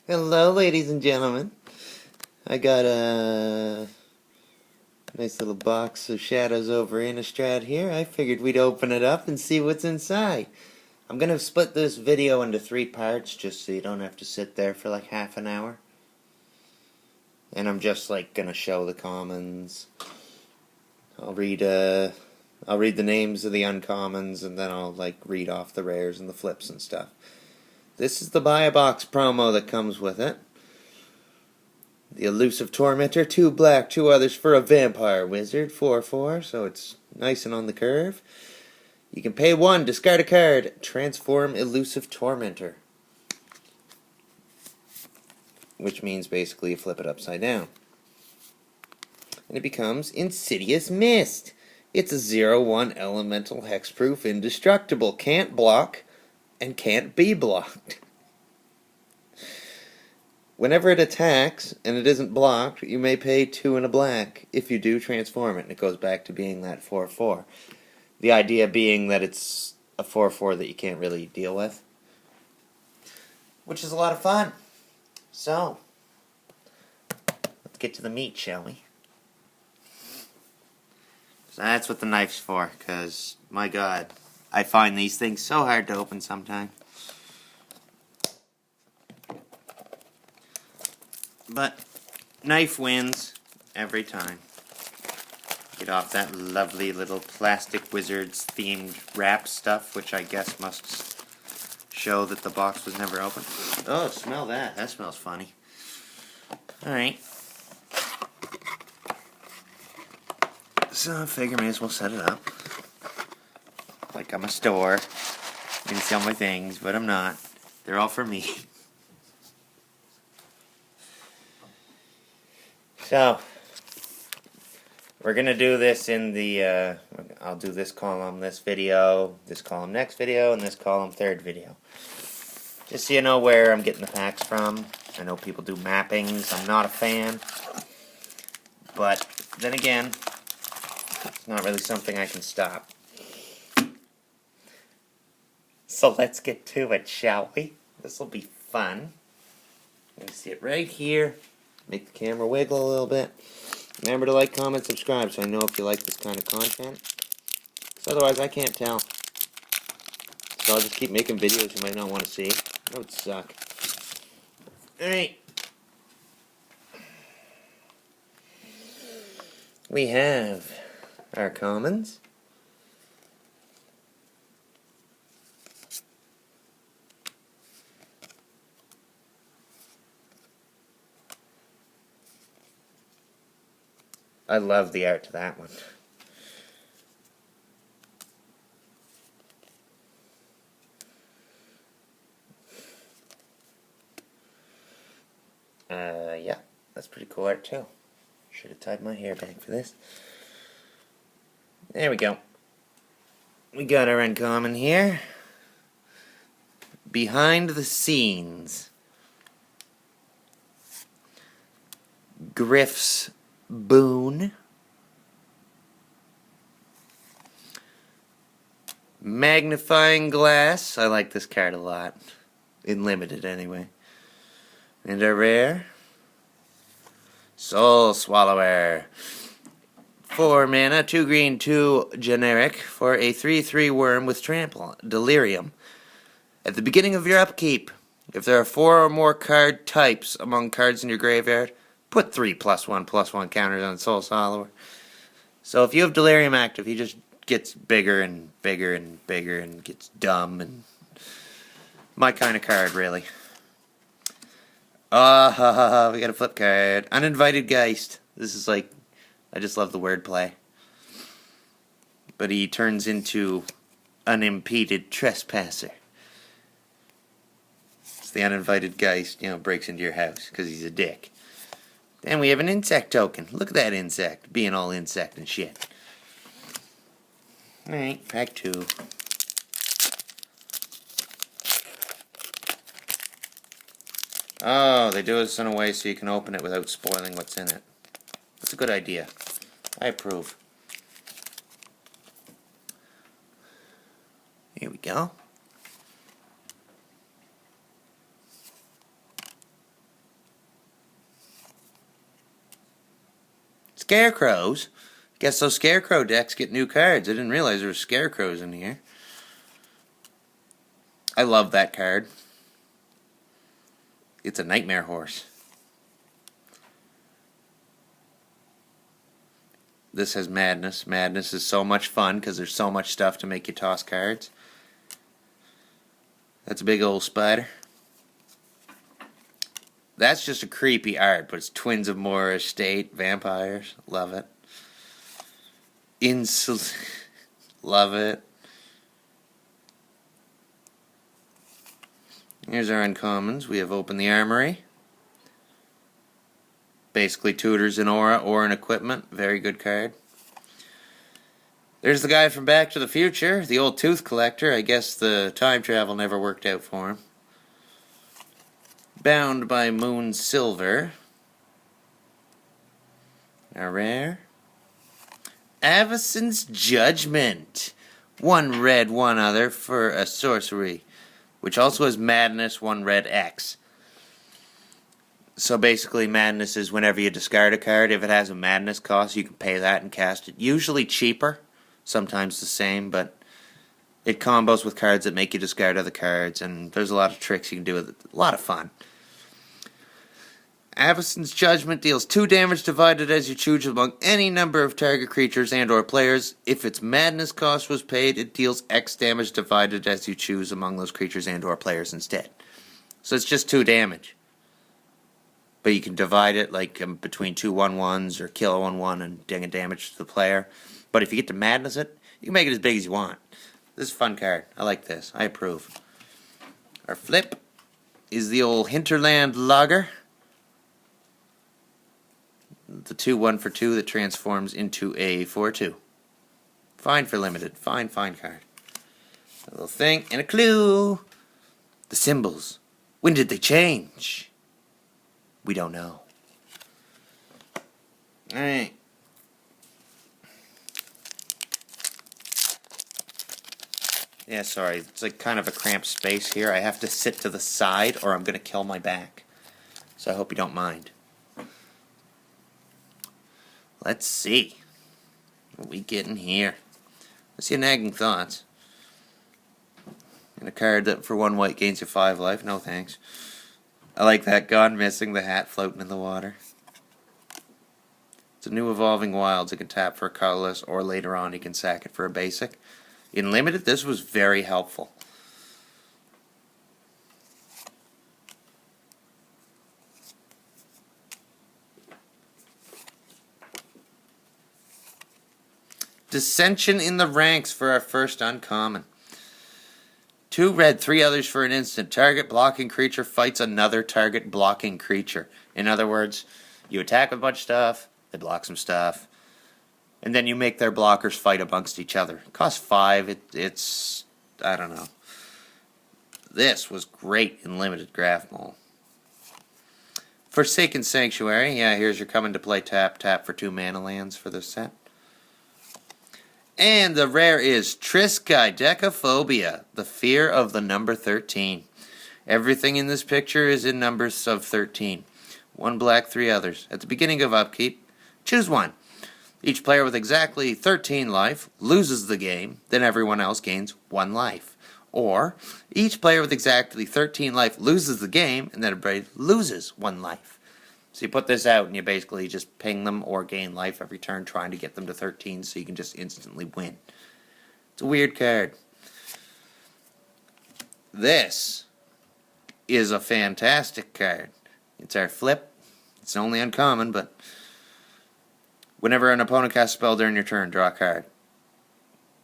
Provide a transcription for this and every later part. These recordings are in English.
Hello, ladies and gentlemen. I got a nice little box of Shadows over Innistrad here. I figured we'd open it up and see what's inside. I'm going to split this video into 3 parts just so you don't have to sit there for like half an hour. And I'm just like going to show the commons. I'll read the names of the uncommons and then I'll like read off the rares and the flips and stuff. This is the buy a box promo that comes with it. The Elusive Tormentor, 2 black, 2 others for a Vampire Wizard, 4/4, so it's nice and on the curve. You can pay 1, discard a card, transform Elusive Tormentor. Which means basically you flip it upside down. And it becomes Insidious Mist. It's a 0/1 elemental hexproof indestructible, can't block, and can't be blocked. Whenever it attacks and it isn't blocked, you may pay 2 and a black. If you do, transform it, and it goes back to being that 4/4. The idea being that it's a 4/4 that you can't really deal with, which is a lot of fun. So, let's get to the meat, shall we? So that's what the knife's for, because, my God, I find these things so hard to open sometimes. But knife wins every time. Get off that lovely little plastic wizards themed wrap stuff, which I guess must show that the box was never opened. Oh, smell that. That smells funny. Alright. So I figure may as well set it up. Like I'm a store. I'm gonna sell my things, but I'm not. They're all for me. So, we're going to do this in the, I'll do this column this video, this column next video, and this column third video. Just so you know where I'm getting the packs from. I know people do mappings. I'm not a fan. But, then again, it's not really something I can stop. So let's get to it, shall we? This will be fun. You can see it right here. Make the camera wiggle a little bit. Remember to like, comment, subscribe so I know if you like this kind of content. Because otherwise I can't tell. So I'll just keep making videos you might not want to see. That would suck. Alright. We have our commons. I love the art to that one. Yeah, that's pretty cool art too. Should have tied my hair back for this. There we go. We got our uncommon here. Behind the Scenes. Griff's Boon. Magnifying Glass. I like this card a lot. In limited, anyway. And a rare. Soul Swallower. 4 mana, 2 green, 2 generic for a 3/3 worm with trample. Delirium. At the beginning of your upkeep, if there are 4 or more card types among cards in your graveyard, put 3 +1/+1 counters on Soul Swallower. So if you have Delirium active, he just gets bigger and bigger and bigger and gets dumb and my kind of card, really. We got a flip card. Uninvited Geist. This is like, I just love the wordplay. But he turns into unimpeded trespasser. It's the uninvited Geist, breaks into your house because he's a dick. Then we have an insect token. Look at that insect, being all insect and shit. Alright, pack 2. Oh, they do this in a way so you can open it without spoiling what's in it. That's a good idea. I approve. Here we go. Scarecrows? Guess those Scarecrow decks get new cards. I didn't realize there were Scarecrows in here. I love that card. It's a Nightmare Horse. This has Madness. Madness is so much fun because there's so much stuff to make you toss cards. That's a big old spider. That's just a creepy art, but it's Twins of Moorish State, vampires. Love it. Love it. Here's our uncommons. We have Open the Armory. Basically tutors an aura or an equipment. Very good card. There's the guy from Back to the Future, the old tooth collector. I guess the time travel never worked out for him. Bound by Moon Silver. A rare. Avacyn's Judgment. One red, one other for a sorcery, which also has Madness, one red X. So basically, Madness is whenever you discard a card, if it has a Madness cost, you can pay that and cast it. Usually cheaper, sometimes the same, but it combos with cards that make you discard other cards, and there's a lot of tricks you can do with it. A lot of fun. Avacyn's Judgment deals 2 damage divided as you choose among any number of target creatures and or players. If its Madness cost was paid, it deals X damage divided as you choose among those creatures and or players instead. So it's just 2 damage. But you can divide it like between 2 1/1s or kill a 1/1 and ding a damage to the player. But if you get to Madness it, you can make it as big as you want. This is a fun card. I like this. I approve. Our flip is the old Hinterland Lager. The 2/1 for 2 that transforms into a 4/2. Fine for limited. Fine card. A little thing and a clue. The symbols. When did they change? We don't know. Alright. Yeah, sorry. It's like kind of a cramped space here. I have to sit to the side or I'm going to kill my back. So I hope you don't mind. Let's see what we get in here. Let's see a Nagging Thoughts. And a card that for 1 white gains you 5 life. No thanks. I like that. Gone Missing, the hat floating in the water. It's a new Evolving Wilds. It can tap for a colorless, or later on you can sack it for a basic. In limited, this was very helpful. Dissension in the Ranks for our first uncommon. 2 red, 3 others for an instant. Target blocking creature fights another target blocking creature. In other words, you attack with a bunch of stuff, they block some stuff, and then you make their blockers fight amongst each other. It costs 5. It's, I don't know. This was great in limited Graph Mole. Forsaken Sanctuary. Yeah, here's your coming to play tap for 2 mana lands for this set. And the rare is Triskaidekaphobia, the fear of the number 13. Everything in this picture is in numbers of 13. 1 black, 3 others. At the beginning of upkeep, choose 1. Each player with exactly 13 life loses the game, then everyone else gains 1 life. Or, each player with exactly 13 life loses the game, and then everybody loses 1 life. So you put this out and you basically just ping them or gain life every turn trying to get them to 13 so you can just instantly win. It's a weird card. This is a fantastic card. It's our flip. It's only uncommon, but whenever an opponent casts a spell during your turn, draw a card.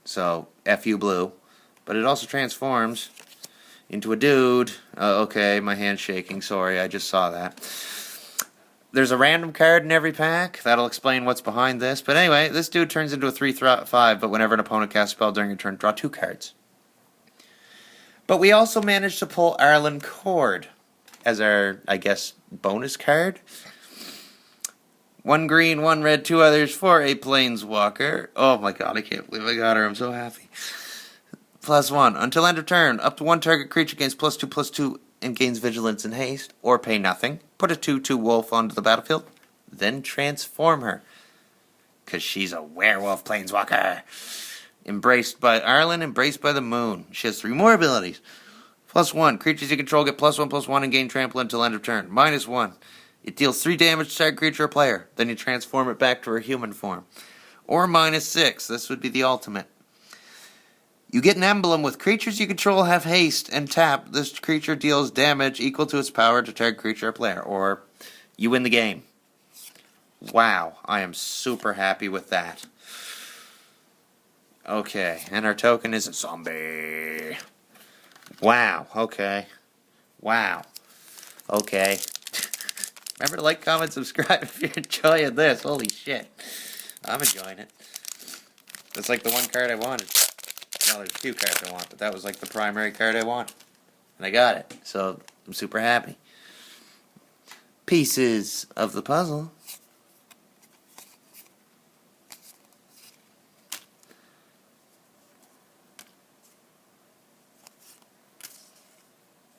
So, F you blue. But it also transforms into a dude. Okay, my hand's shaking. Sorry, I just saw that. There's a random card in every pack. That'll explain what's behind this. But anyway, this dude turns into a 3/5, but whenever an opponent casts a spell during your turn, draw 2 cards. But we also managed to pull Arlen Cord as our, I guess, bonus card. 1 green, 1 red, 2 others for a Planeswalker. Oh my god, I can't believe I got her. I'm so happy. +1. Until end of turn, up to 1 target creature gains +2/+2 and gains vigilance and haste, or pay nothing. Put a 2/2 wolf onto the battlefield, then transform her. because she's a werewolf planeswalker. Embraced by Arlen, embraced by the moon. She has 3 more abilities. +1. Creatures you control get +1/+1 and gain trample until end of turn. -1. It deals 3 damage to target creature or player. Then you transform it back to her human form. Or -6. This would be the ultimate. You get an emblem with creatures you control have haste and tap. This creature deals damage equal to its power to target creature or player. Or you win the game. Wow, I am super happy with that. Okay, and our token is a zombie. Wow, okay. Wow. Okay. Remember to like, comment, subscribe if you're enjoying this. Holy shit. I'm enjoying it. It's like the one card I wanted. Well, there's 2 cards I want, but that was like the primary card I wanted. And I got it. So, I'm super happy. Pieces of the puzzle.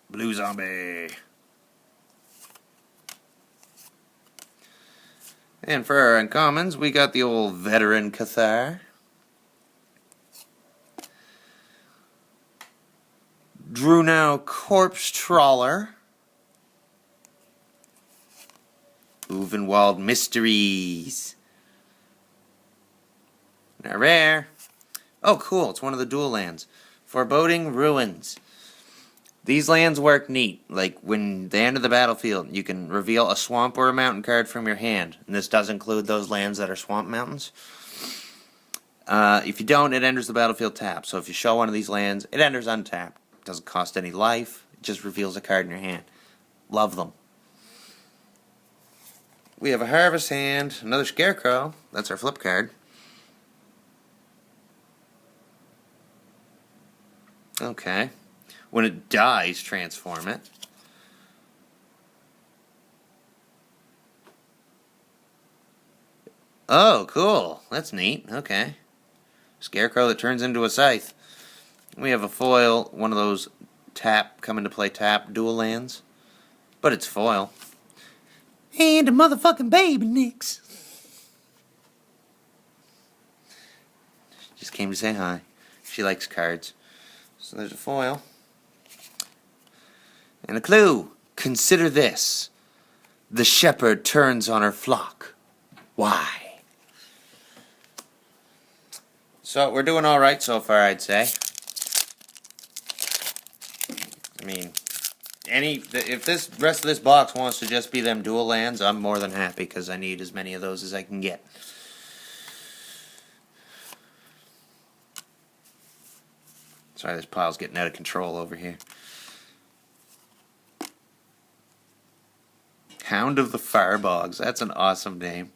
Blue zombie. And for our uncommons, we got the old veteran Cathar. Drew now Corpse Trawler. Uvenwald Mysteries. Now rare. Oh cool, it's one of the dual lands. Foreboding Ruins. These lands work neat. Like, when they enter the battlefield, you can reveal a swamp or a mountain card from your hand. And this does include those lands that are swamp mountains. If you don't, it enters the battlefield tapped. So if you show one of these lands, it enters untapped. It doesn't cost any life. It just reveals a card in your hand. Love them. We have a Harvest Hand, another Scarecrow. That's our flip card. Okay. When it dies, transform it. Oh, cool. That's neat. Okay. Scarecrow that turns into a scythe. We have a foil, one of those come into play tap dual lands. But it's foil. And a motherfucking baby, Nix. Just came to say hi. She likes cards. So there's a foil. And a clue. Consider this. The shepherd turns on her flock. Why? So we're doing alright so far, I'd say. I mean, if this rest of this box wants to just be them dual lands, I'm more than happy because I need as many of those as I can get. Sorry, this pile's getting out of control over here. Hound of the Firebogs. That's an awesome name.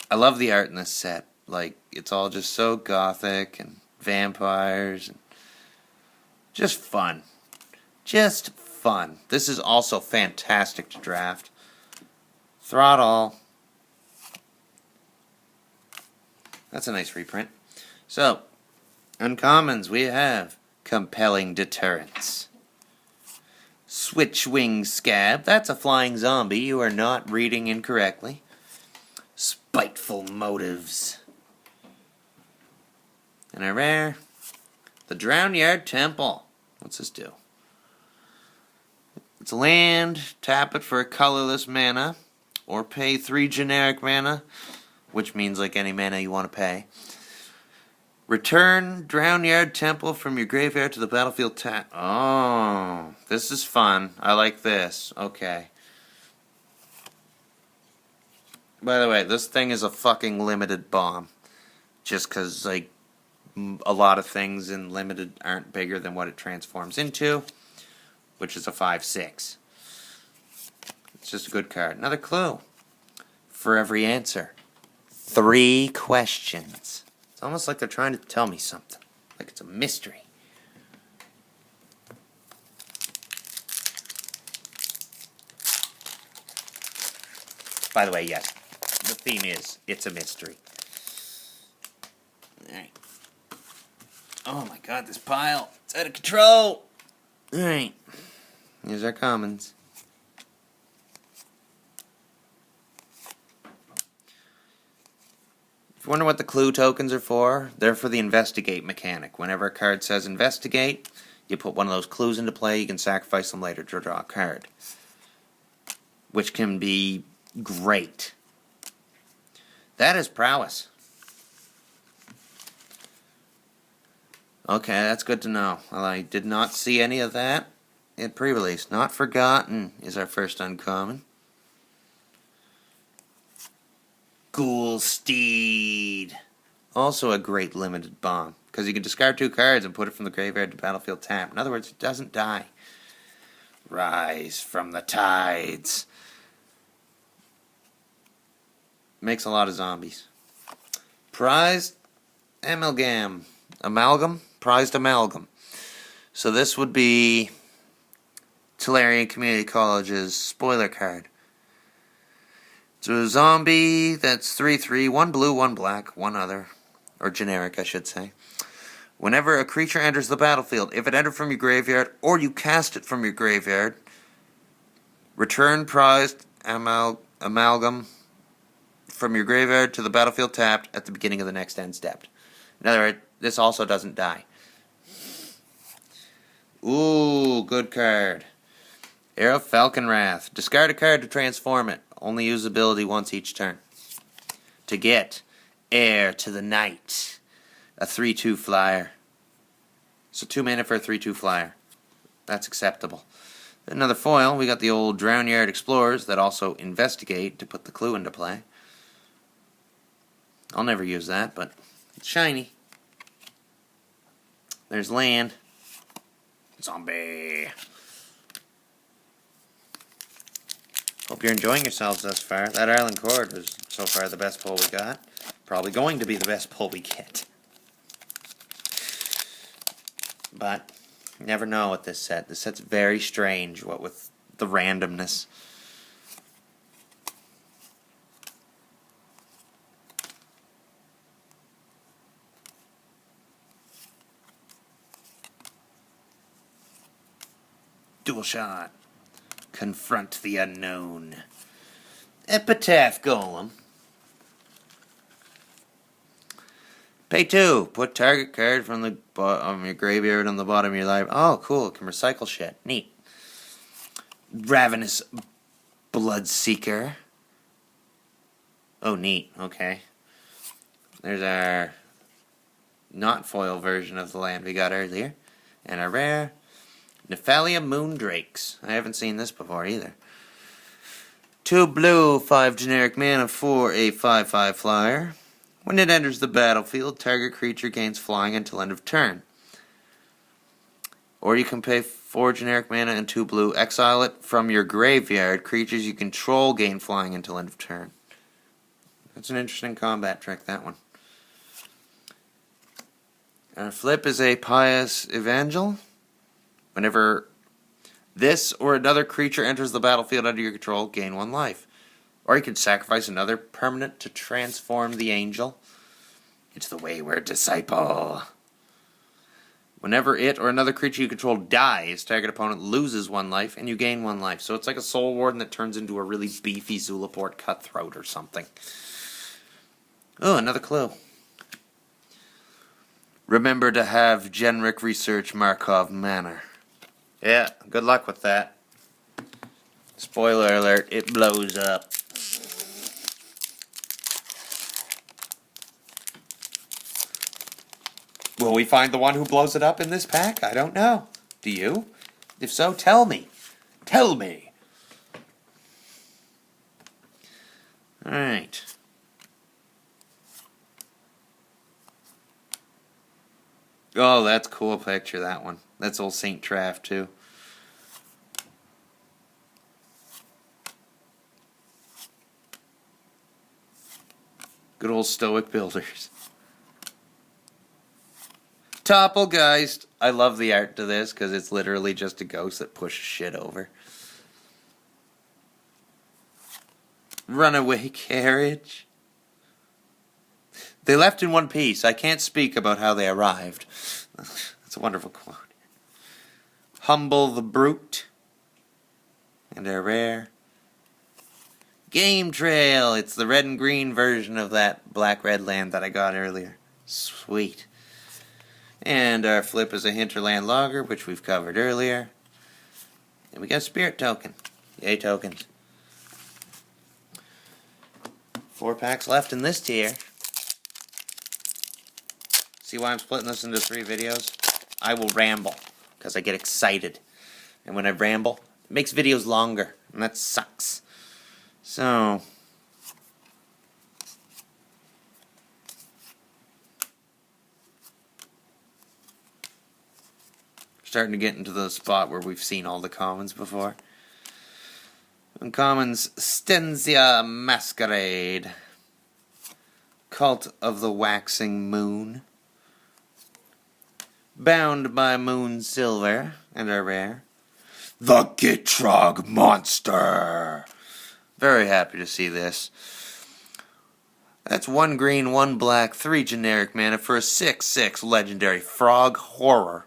I love the art in this set. Like, it's all just so gothic and vampires and just fun. Just fun. This is also fantastic to draft. Throttle. That's a nice reprint. So, uncommons, we have Compelling Deterrence. Switchwing Scab. That's a flying zombie. You are not reading incorrectly. Spiteful Motives. And a rare, the Drownyard Temple. What's this do? It's a land. Tap it for a colorless mana. Or pay 3 generic mana. Which means like any mana you want to pay. Return Drownyard Temple from your graveyard to the battlefield tap. Oh, this is fun. I like this. Okay. By the way, this thing is a fucking limited bomb. Just because, like, a lot of things in limited aren't bigger than what it transforms into. Which is a 5/6. It's just a good card. Another clue. For every answer. 3 questions. It's almost like they're trying to tell me something. Like it's a mystery. By the way, yes. The theme is, it's a mystery. Alright. Oh my god, this pile. It's out of control. Alright. Here's our commons. you wonder what the clue tokens are for, they're for the investigate mechanic. Whenever a card says investigate, you put one of those clues into play, you can sacrifice them later to draw a card. Which can be great. That is prowess. Okay, that's good to know. Well, I did not see any of that in pre-release. Not Forgotten is our first uncommon. Ghoul Steed. Also a great limited bomb, because you can discard 2 cards and put it from the graveyard to battlefield tap. In other words, it doesn't die. Rise from the tides. Makes a lot of zombies. Prized Amalgam. Prized Amalgam. So this would be Tolarian Community College's spoiler card. It's a zombie that's 3/3, 1 blue, 1 black, 1 other. Or generic, I should say. Whenever a creature enters the battlefield, if it entered from your graveyard or you cast it from your graveyard, return prized amalgam from your graveyard to the battlefield tapped at the beginning of the next end step. In other words, this also doesn't die. Ooh, good card. Arrow Falcon Wrath. Discard a card to transform it. Only use ability once each turn. To get Heir to the Night. A 3/2 flyer. So 2 mana for a 3/2 flyer. That's acceptable. Another foil, we got the old Drownyard Explorers that also investigate to put the clue into play. I'll never use that, but it's shiny. There's land. Zombie. Hope you're enjoying yourselves thus far. That Island Chord was so far the best pull we got. Probably going to be the best pull we get. But you never know with this set. This set's very strange, what with the randomness. Dual shot. Confront the unknown. Epitaph Golem. Pay 2. Put target card from the bottom of your graveyard on the bottom of your library. Oh, cool. It can recycle shit. Neat. Ravenous Bloodseeker. Oh, neat. Okay. There's our not foil version of the land we got earlier. And a rare Nephalia Moondrakes. I haven't seen this before either. 2 blue, 5 generic mana for a 5/5 flyer. When it enters the battlefield, target creature gains flying until end of turn. Or you can pay 4 generic mana and 2 blue, exile it from your graveyard. Creatures you control gain flying until end of turn. That's an interesting combat trick, that one. Our flip is a Pious Evangel. Whenever this or another creature enters the battlefield under your control, gain 1 life. Or you can sacrifice another permanent to transform the angel into the Wayward Disciple. Whenever it or another creature you control dies, target opponent loses 1 life and you gain 1 life. So it's like a Soul Warden that turns into a really beefy Zulaport Cutthroat or something. Oh, another clue. Remember to have generic research Markov Manor. Yeah, good luck with that. Spoiler alert, it blows up. Will we find the one who blows it up in this pack? I don't know. Do you? If so, tell me. Tell me. Alright. Oh, that's a cool picture, that one. That's old St. Traff, too. Good old Stoic Builders. Topplegeist. I love the art to this because it's literally just a ghost that pushes shit over. Runaway Carriage. They left in one piece. I can't speak about how they arrived. That's a wonderful quote. Humble the Brute. And a rare Game Trail! It's the red and green version of that black-red land that I got earlier. Sweet. And our flip is a Hinterland Logger, which we've covered earlier. And we got a Spirit Token. Yay, tokens. 4 packs left in this tier. See why I'm splitting this into 3 videos? I will ramble, because I get excited. And when I ramble, it makes videos longer, and that sucks. So, starting to get into the spot where we've seen all the commons before. Uncommons, Stensia Masquerade, Cult of the Waxing Moon, Bound by Moon Silver, and our rare, the Gitrog Monster. Very happy to see this. That's 1 green, 1 black, 3 generic mana for a 6/6 legendary frog horror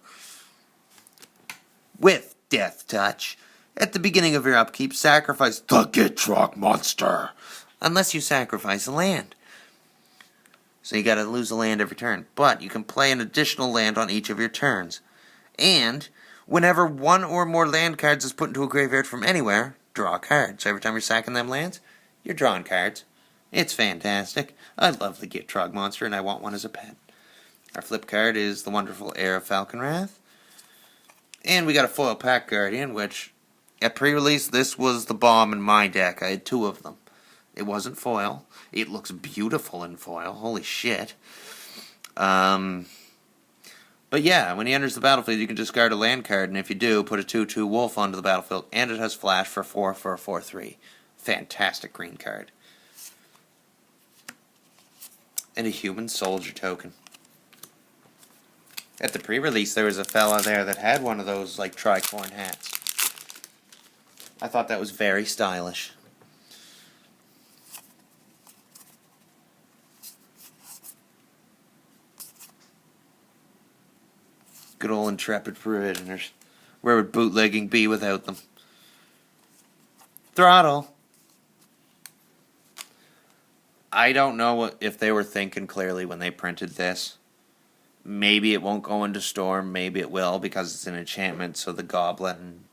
with Death Touch. At the beginning of your upkeep, sacrifice the Gitrog Monster, unless you sacrifice a land. So you gotta lose a land every turn, but you can play an additional land on each of your turns. And whenever 1 or more land cards is put into a graveyard from anywhere, draw a card. So every time you're sacking them lands, you're drawing cards. It's fantastic. I love the Gitrog Monster, and I want one as a pet. Our flip card is the wonderful Heir of Falconwrath. And we got a foil Pack Guardian, which, at pre-release, this was the bomb in my deck. I had 2 of them. It wasn't foil. It looks beautiful in foil. Holy shit. But yeah, when he enters the battlefield, you can discard a land card, and if you do, put a 2/2 wolf onto the battlefield, and it has flash for 4 for a 4/3. Fantastic green card. And a human soldier token. At the pre-release, there was a fella there that had one of those, like, tricorn hats. I thought that was very stylish. Good old intrepid prisoners. Where would bootlegging be without them? Throttle. I don't know if they were thinking clearly when they printed this. Maybe it won't go into Storm, maybe it will, because it's an enchantment, so the Goblin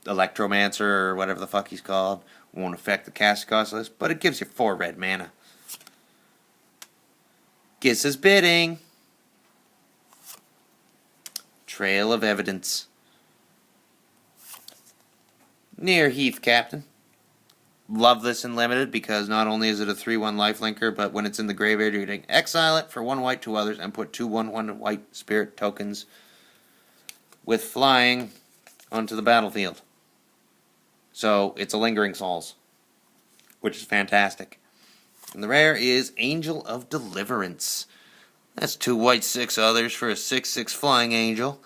Electromancer, or whatever the fuck he's called, won't affect the cast cost list, but it gives you 4 red mana. Giss is bidding. Trail of Evidence. Near Heath Captain. Love this in Limited because not only is it a 3/1 lifelinker, but when it's in the graveyard, you can exile it for 1 white, 2 others, and put 2 1/1 white spirit tokens with flying onto the battlefield. So it's a Lingering Souls, which is fantastic. And the rare is Angel of Deliverance. That's 2 white, 6 others for a 6/6 flying angel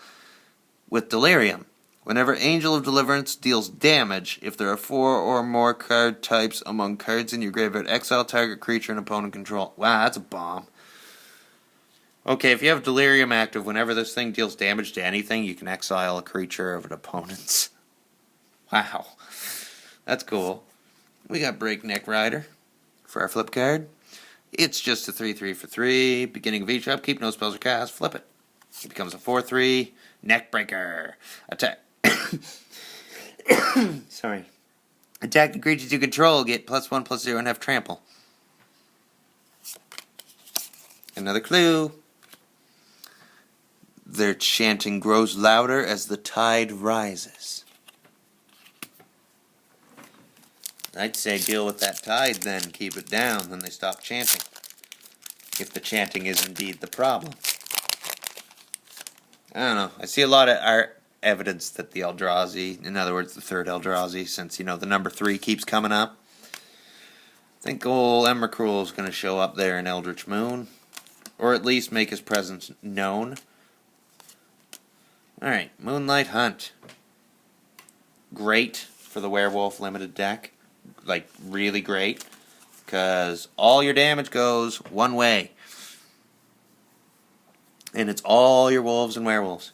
with Delirium. Whenever Angel of Deliverance deals damage, if there are 4 or more card types among cards in your graveyard, exile target creature and opponent control. Wow, that's a bomb. Okay, if you have Delirium active, whenever this thing deals damage to anything, you can exile a creature of an opponent's. Wow. That's cool. We got Breakneck Rider for our flip card. It's just a 3/3 for 3. Beginning of each upkeep, no spells are cast. Flip it. It becomes a 4/3 Neckbreaker. Attack. Sorry. Attack the creatures you control. Get +1/+0 and have trample. Another clue. Their chanting grows louder as the tide rises. I'd say deal with that tide then. Keep it down. Then they stop chanting. If the chanting is indeed the problem. I don't know. I see a lot of evidence that the Eldrazi, in other words, the third Eldrazi, since, the number 3 keeps coming up. I think old Emrakul is going to show up there in Eldritch Moon. Or at least make his presence known. Alright, Moonlight Hunt. Great for the Werewolf Limited deck. Like, really great. Because all your damage goes one way. And it's all your wolves and werewolves.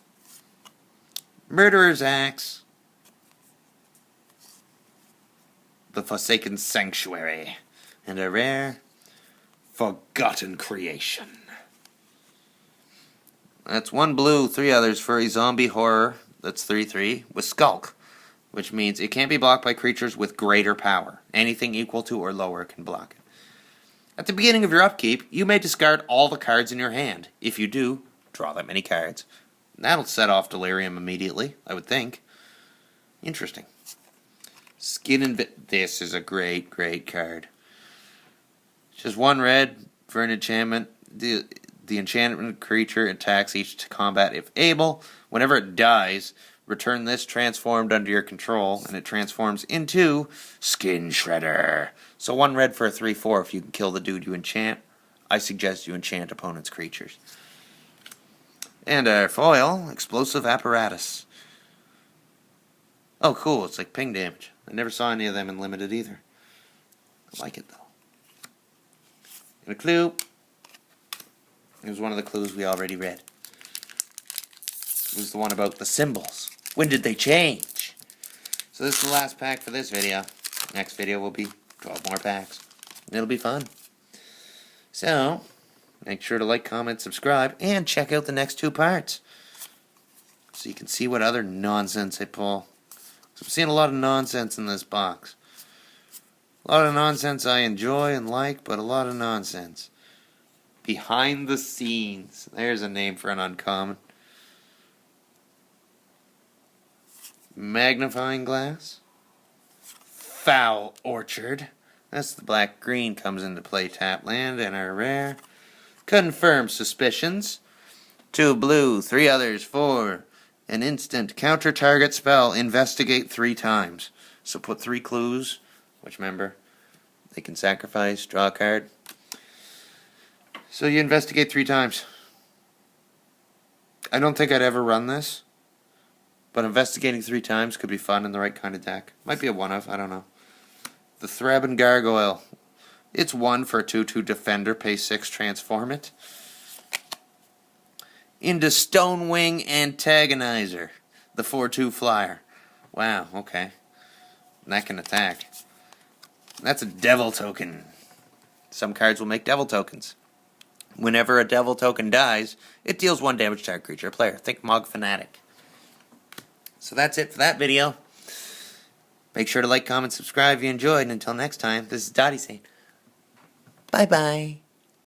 Murderer's Axe. the Forsaken Sanctuary. And a rare, Forgotten Creation. That's 1 blue, 3 others for a zombie horror. That's 3/3 with Skulk, which means it can't be blocked by creatures with greater power. Anything equal to or lower can block it. At the beginning of your upkeep, you may discard all the cards in your hand. If you do, draw that many cards. That'll set off Delirium immediately, I would think. Interesting. This is a great, great card. Just 1 red for an enchantment. The enchantment creature attacks each combat if able. Whenever it dies, return this transformed under your control, and it transforms into Skin Shredder. So 1 red for a 3/4 if you can kill the dude you enchant. I suggest you enchant opponent's creatures. And our foil, Explosive Apparatus. Oh, cool. It's like ping damage. I never saw any of them in Limited either. I like it, though. And a clue. It was one of the clues we already read. It was the one about the symbols. When did they change? So this is the last pack for this video. Next video will be 12 more packs. It'll be fun. So, make sure to like, comment, subscribe, and check out the next 2 parts. So you can see what other nonsense I pull. So I'm seeing a lot of nonsense in this box. A lot of nonsense I enjoy and like, but a lot of nonsense. Behind the Scenes. There's a name for an uncommon. Magnifying Glass. Foul Orchard. That's the black-green comes into play tap land, and our rare. Confirm Suspicions. 2 blue, 3 others for an instant counter target spell. Investigate 3 times. So put 3 clues, which remember, they can sacrifice, draw a card. So you investigate 3 times. I don't think I'd ever run this, but investigating 3 times could be fun in the right kind of deck. Might be a one-of, I don't know. The Thraben Gargoyle. It's 1 for a 2/2 defender, pay 6, transform it. Into Stonewing Antagonizer. The 4/2 flyer. Wow, okay. And that can attack. That's a devil token. Some cards will make devil tokens. Whenever a devil token dies, it deals 1 damage to target creature or player. Think Mog Fanatic. So that's it for that video. Make sure to like, comment, subscribe if you enjoyed. And until next time, this is Dottie saying bye-bye.